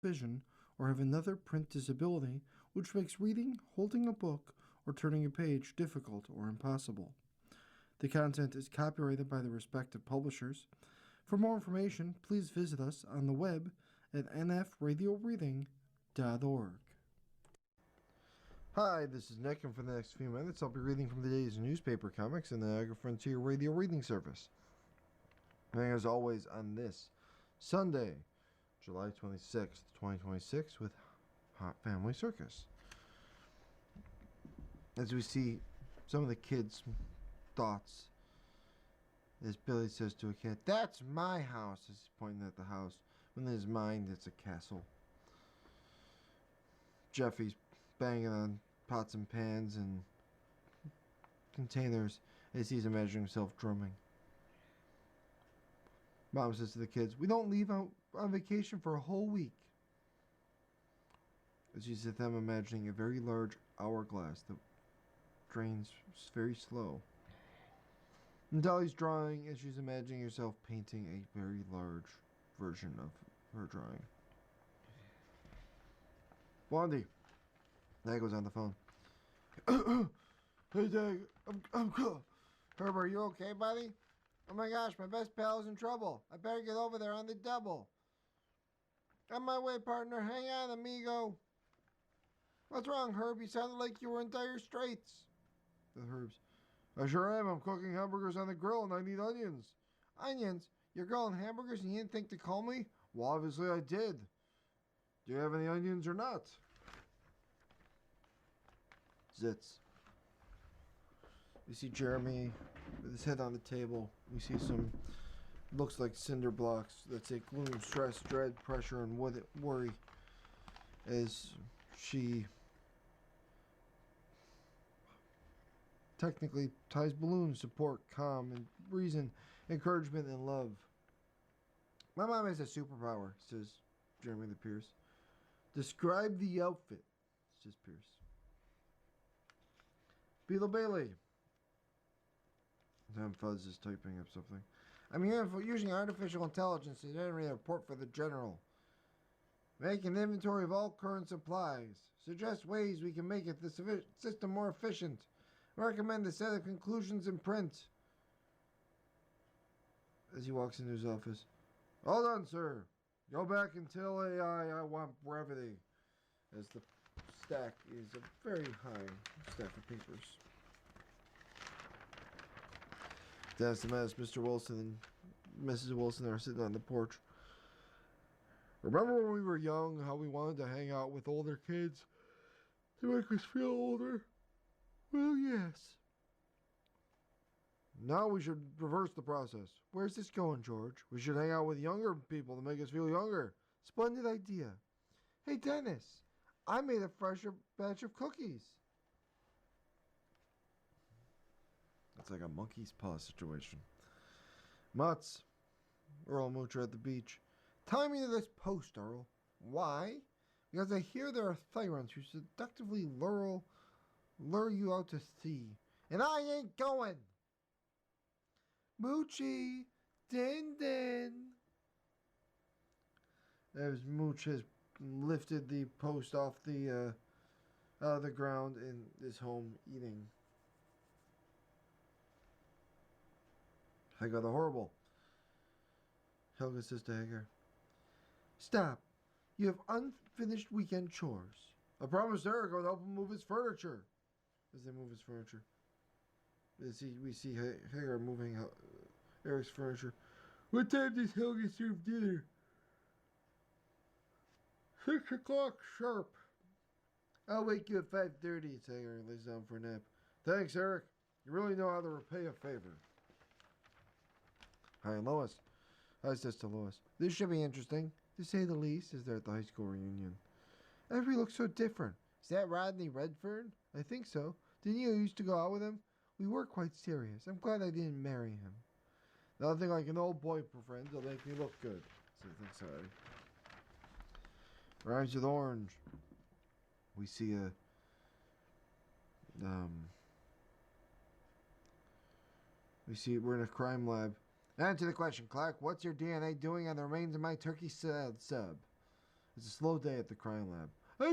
vision, or have another print disability which makes reading, holding a book, or turning a page difficult or impossible. The content is copyrighted by the respective publishers. For more information, please visit us on the web at nfradioreading.org. Hi, this is Nick, and for the next few minutes, I'll be reading from the day's newspaper comics in the Niagara Frontier Radio Reading Service. And as always, on this Sunday, July 26th, 2026, with Hot Family Circus. As we see some of the kids' thoughts, as Billy says to a kid, "That's my house," as he's pointing at the house, when in his mind it's a castle. Jeffy's banging on pots and pans and containers as he's imagining himself drumming. Mom says to the kids, "We don't leave out on vacation for a whole week." As she says them imagining a very large hourglass that drains very slow. And Dolly's drawing as she's imagining herself painting a very large version of her drawing. Blondie. Dad goes on the phone. "Hey, Dad, I'm cool." "Herb, are you okay, buddy?" "Oh my gosh, my best pal is in trouble. I better get over there on the double." "On my way, partner. Hang on, amigo." "What's wrong, Herb? You sounded like you were in dire straits." The Herbs. "I sure am. I'm cooking hamburgers on the grill and I need onions." "Onions? You're grilling hamburgers and you didn't think to call me?" "Well, obviously I did. Do you have any onions or not?" Zits. We see Jeremy with his head on the table. We see some, looks like cinder blocks that say gloom, stress, dread, pressure, and worry, as she technically ties balloons, support, calm, and reason, encouragement, and love. "My mom has a superpower," says Jeremy the Pierce. "Describe the outfit," says Pierce. Beetle Bailey. Tom Fuzz is typing up something. "I'm using artificial intelligence to generate a report for the general. Make an inventory of all current supplies. Suggest ways we can make the system more efficient. Recommend a set of conclusions in print." As he walks into his office. "All done, sir. Go back and tell AI I want brevity." As the stack is a very high stack of papers. Dennis and Mr. Wilson and Mrs. Wilson are sitting on the porch. "Remember when we were young, how we wanted to hang out with older kids to make us feel older? Well, yes. Now we should reverse the process." "Where's this going, George?" "We should hang out with younger people to make us feel younger." "Splendid idea. Hey, Dennis, I made a fresher batch of cookies." It's like a monkey's paw situation. Mutz. Earl and Mooch are at the beach. "Tie me to this post, Earl." "Why?" "Because I hear there are tyrants who seductively lure you out to sea. And I ain't going." "Moochie, Din Din." As Mooch has lifted the post off the ground in his home, eating. Hagar the Horrible. Helga says to Hagar, "Stop. You have unfinished weekend chores." "I promised Eric I would help him move his furniture." As they move his furniture. We see Hagar moving Eric's furniture. "What time does Helga serve dinner?" 6 o'clock sharp. "I'll wake you at 5:30, says Hagar and lays down for a nap. "Thanks, Eric. You really know how to repay a favor." Hi, Lois. Hi, says to Lois. "This should be interesting, to say the least," as they're at the high school reunion. "Everybody looks so different. Is that Rodney Redfern?" "I think so. Didn't you used to go out with him?" "We were quite serious. I'm glad I didn't marry him." "Nothing like an old boy friend to make me look good," says Anxiety. Rhymes with Orange. We see we're in a crime lab. "Answer the question, Clark. What's your DNA doing on the remains of my turkey sub?" It's a slow day at the crime lab.